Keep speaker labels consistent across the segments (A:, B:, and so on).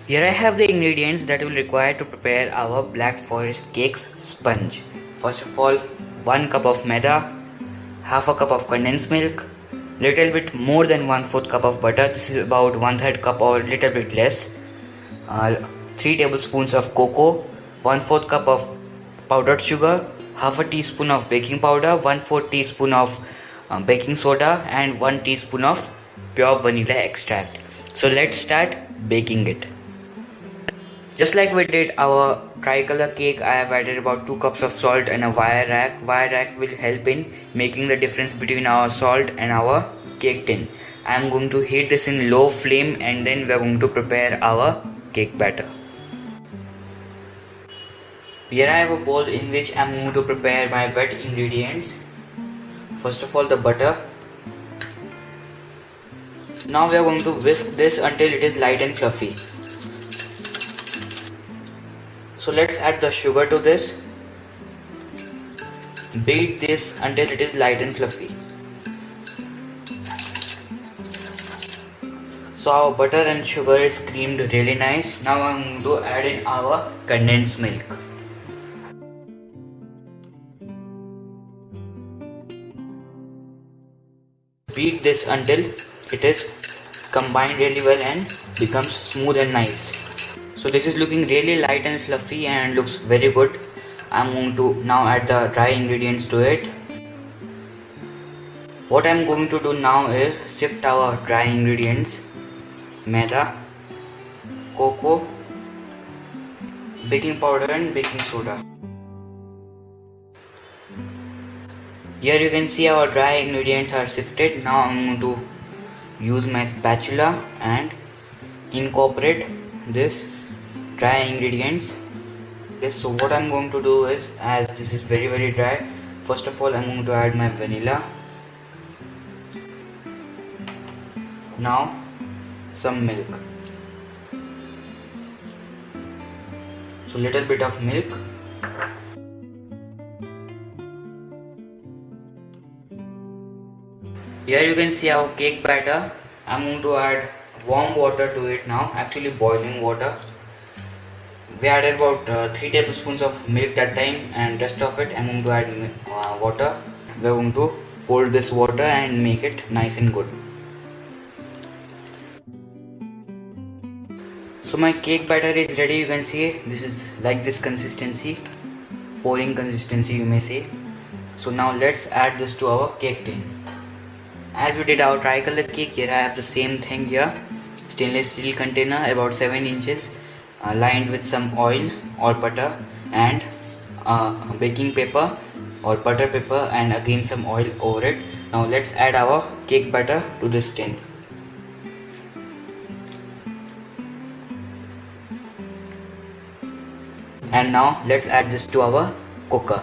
A: Here I have the ingredients that will require to prepare our Black Forest cakes sponge. First of all, 1 cup of maida, half a cup of condensed milk, little bit more than 1/4 cup of butter. This is about 1/3 cup or little bit less. 3 tablespoons of cocoa, 1/4 cup of powdered sugar, half a teaspoon of baking powder, 1/4 teaspoon of baking soda, and 1 teaspoon of pure vanilla extract. So let's start baking it. Just like we did our tricolor cake, I have added about 2 cups of salt and a wire rack. Wire rack will help in making the difference between our salt and our cake tin. I am going to heat this in low flame and then we are going to prepare our cake batter. Here I have a bowl in which I am going to prepare my wet ingredients. First of all, the butter. Now we are going to whisk this until it is light and fluffy. So let's add the sugar to this. Beat this until it is light and fluffy. So our butter and sugar is creamed really nice. Now I'm going to add in our condensed milk. Beat this until it is combined really well and becomes smooth and nice. So this is looking really light and fluffy and looks very good. I'm going to now add the dry ingredients to it. What I'm going to do now is sift our dry ingredients: maida, cocoa, baking powder and baking soda. Here you can see our dry ingredients are sifted. Now I'm going to use my spatula and incorporate this dry ingredients. So what I'm going to do is, as this is very dry, first of all I'm going to add my vanilla. Now some milk. So little bit of milk. Here you can see our cake batter. I'm going to add warm water to it now, actually boiling water. We added about 3 tablespoons of milk that time, and rest of it I'm going to add water. We are going to fold this water and make it nice and good. So my cake batter is ready. You can see this is like this consistency, pouring consistency you may say. So now let's add this to our cake tin. As we did our tricolor cake, here I have the same thing here. Stainless steel container about 7 inches, lined with some oil or butter and baking paper or butter paper, and again some oil over it. Now let's add our cake batter to this tin. And now let's add this to our cooker.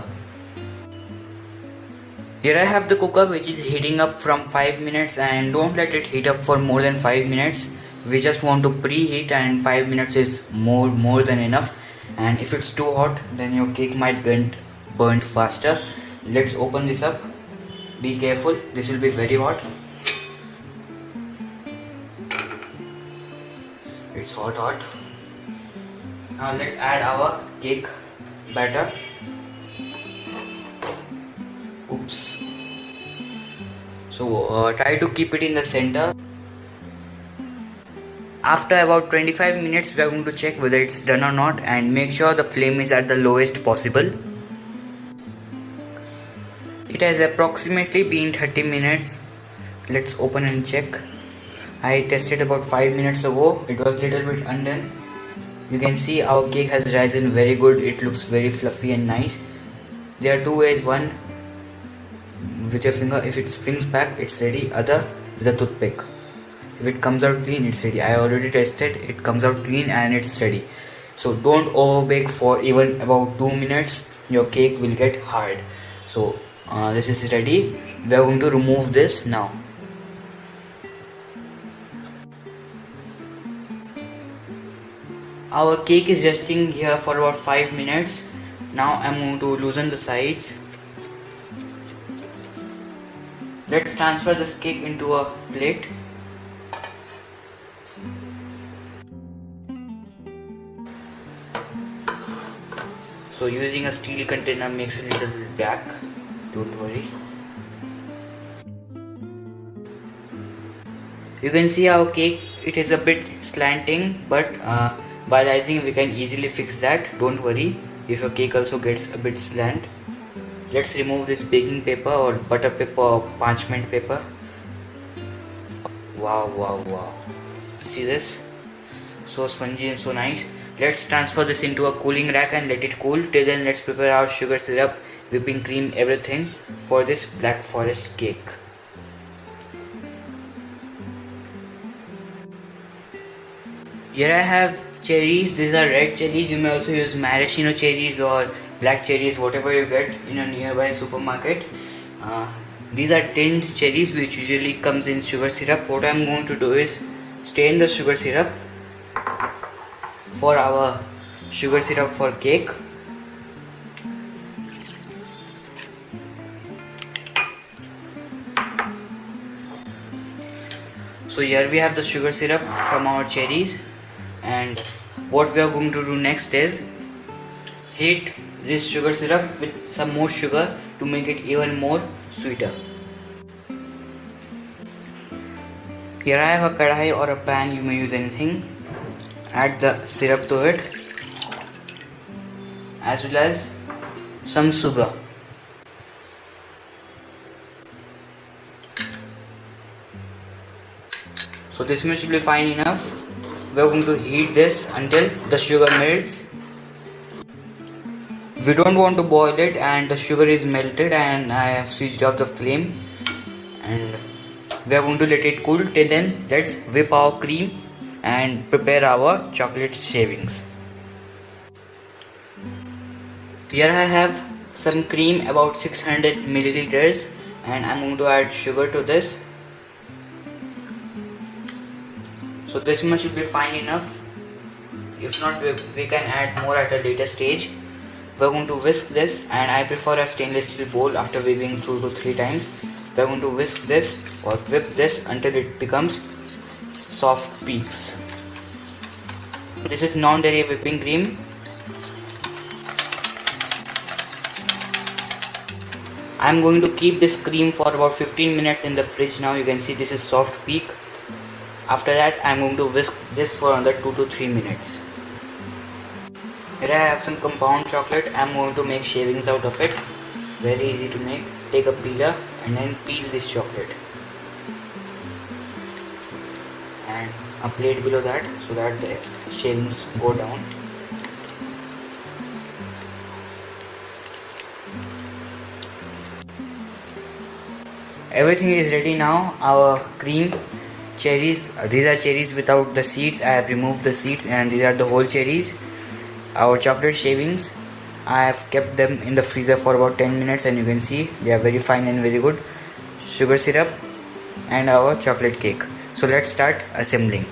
A: Here I have the cooker which is heating up from 5 minutes, and don't let it heat up for more than 5 minutes. We just want to preheat, and 5 minutes is more than enough. And if it's too hot, then your cake might get burnt faster. Let's open this up. Be careful, this will be very hot. It's hot. Now let's add our cake batter. Oops. So try to keep it in the center. After about 25 minutes we are going to check whether it's done or not, and make sure the flame is at the lowest possible. It has approximately been 30 minutes. Let's open and check. I tested about 5 minutes ago. It was little bit undone. You can see our cake has risen very good. It looks very fluffy and nice. There are two ways. One, with your finger, if it springs back it's ready. Other, with a toothpick. If it comes out clean, it's ready. I already tested, it comes out clean and it's ready. So don't overbake for even about 2 minutes. Your cake will get hard. So this is ready. We are going to remove this now. Our cake is resting here for about 5 minutes. Now I'm going to loosen the sides. Let's transfer this cake into a plate. So using a steel container makes it a little bit black. Don't worry. You can see our cake, it is a bit slanting, but by rising we can easily fix that. Don't worry if your cake also gets a bit slant. Let's remove this baking paper or butter paper or parchment paper. Wow. See this? So spongy and so nice. Let's transfer this into a cooling rack and let it cool. Till then, let's prepare our sugar syrup, whipping cream, everything for this Black Forest cake. Here I have cherries. These are red cherries. You may also use maraschino cherries or black cherries, whatever you get in a nearby supermarket. These are tinned cherries which usually comes in sugar syrup. What I am going to do is strain the sugar syrup for our sugar syrup for cake. So here we have the sugar syrup from our cherries, and what we are going to do next is heat this sugar syrup with some more sugar to make it even more sweeter. Here I have a kadai or a pan, you may use anything. Add the syrup to it as well as some sugar. So this much will be fine enough. We are going to heat this until the sugar melts. We don't want to boil it and the sugar is melted, and I have switched off the flame, and we are going to let it cool. Till then, let's whip our cream and prepare our chocolate shavings. Here I have some cream, about 600 milliliters, and I'm going to add sugar to this. So this much will be fine enough. If not, we can add more at a later stage. We're going to whisk this, and I prefer a stainless steel bowl. After whipping 2 to 3 times, we're going to whisk this or whip this until it becomes soft peaks. This is non-dairy whipping cream. I'm going to keep this cream for about 15 minutes in the fridge. Now you can see this is soft peak. After that, I'm going to whisk this for another 2 to 3 minutes. Here I have some compound chocolate. I'm going to make shavings out of it. Very easy to make. Take a peeler and then peel this chocolate. And a plate below that so that the shavings go down. Everything is ready now. Our cream, cherries, these are cherries without the seeds. I have removed the seeds, and these are the whole cherries. Our chocolate shavings, I have kept them in the freezer for about 10 minutes, and you can see they are very fine and very good. Sugar syrup and our chocolate cake. So let's start assembling.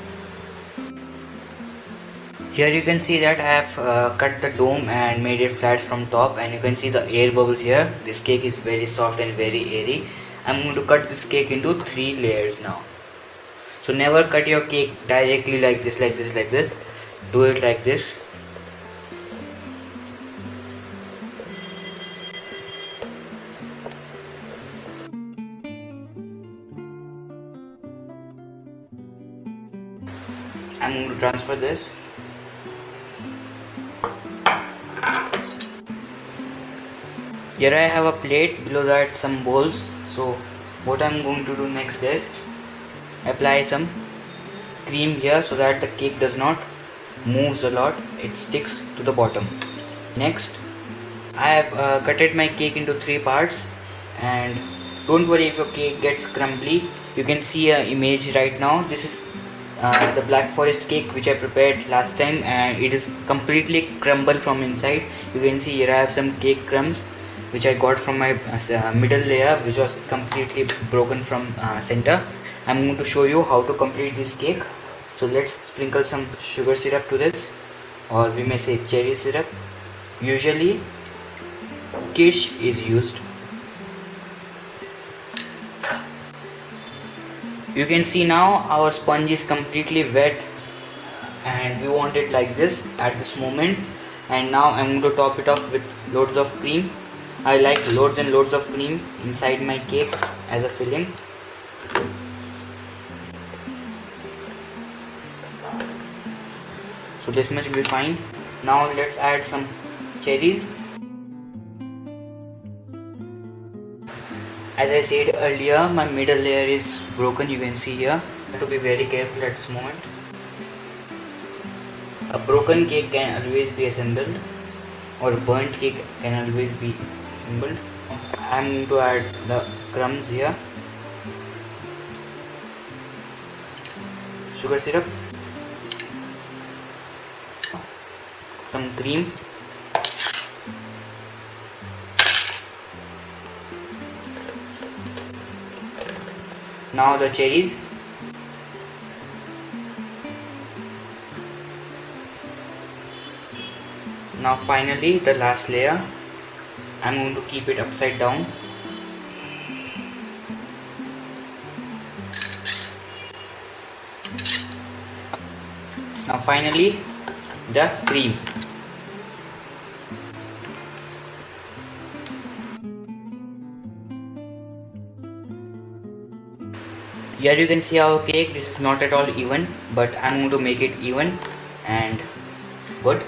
A: Here you can see that I have cut the dome and made it flat from top, and you can see the air bubbles here. This cake is very soft and very airy. I'm going to cut this cake into 3 layers now. So never cut your cake directly like this. Do it like this. I'm going to transfer this. Here I have a plate, below that some bowls. So what I'm going to do next is apply some cream here so that the cake does not move a lot, it sticks to the bottom. Next, I have cutted my cake into 3 parts, and don't worry if your cake gets crumbly. You can see an image right now. This is the Black Forest cake which I prepared last time, and it is completely crumbled from inside. You can see here I have some cake crumbs which I got from my middle layer, which was completely broken from center. I'm going to show you how to complete this cake. So let's sprinkle some sugar syrup to this, or we may say cherry syrup. Usually kirsch is used. You can see now our sponge is completely wet, and we want it like this at this moment. And now I'm going to top it off with loads of cream. I like loads and loads of cream inside my cake as a filling. So this much will be fine. Now let's add some cherries. As I said earlier, my middle layer is broken, you can see here. I have to be very careful at this moment. A broken cake can always be assembled, or a burnt cake can always be assembled. I am going to add the crumbs here, sugar syrup, some cream, now the cherries, now finally the last layer. I'm going to keep it upside down. Now finally the cream. Here you can see our cake. This is not at all even, but I'm going to make it even and good.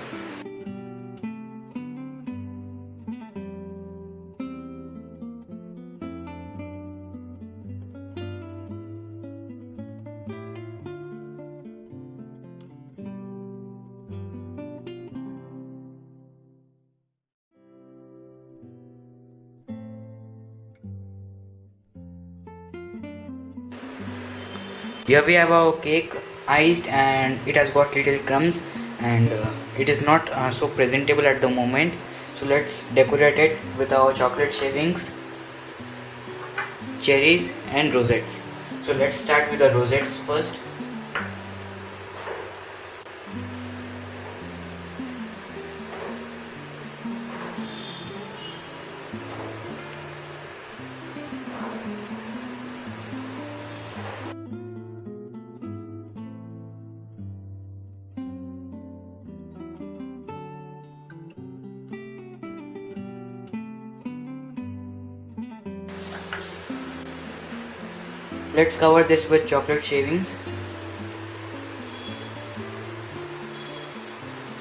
A: Here we have our cake iced and it has got little crumbs and it is not so presentable at the moment. So let's decorate it with our chocolate shavings, cherries and rosettes. So let's start with the rosettes first. Let's cover this with chocolate shavings.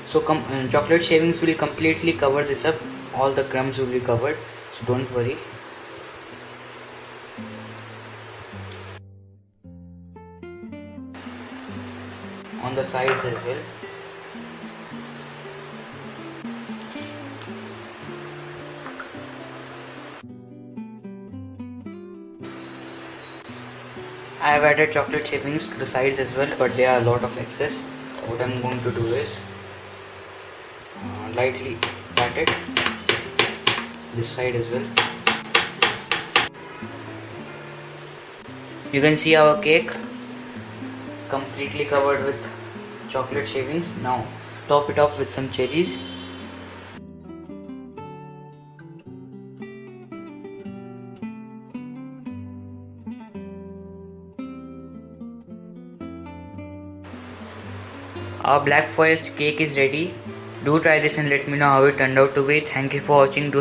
A: So chocolate shavings will completely cover this up. All the crumbs will be covered, so don't worry. On the sides as well. I have added chocolate shavings to the sides as well, but there are a lot of excess. What I'm going to do is lightly pat it this side as well. You can see our cake completely covered with chocolate shavings. Now top it off with some cherries. Our black forest cake is ready. Do try this and let me know how it turned out to be. Thank you for watching. Do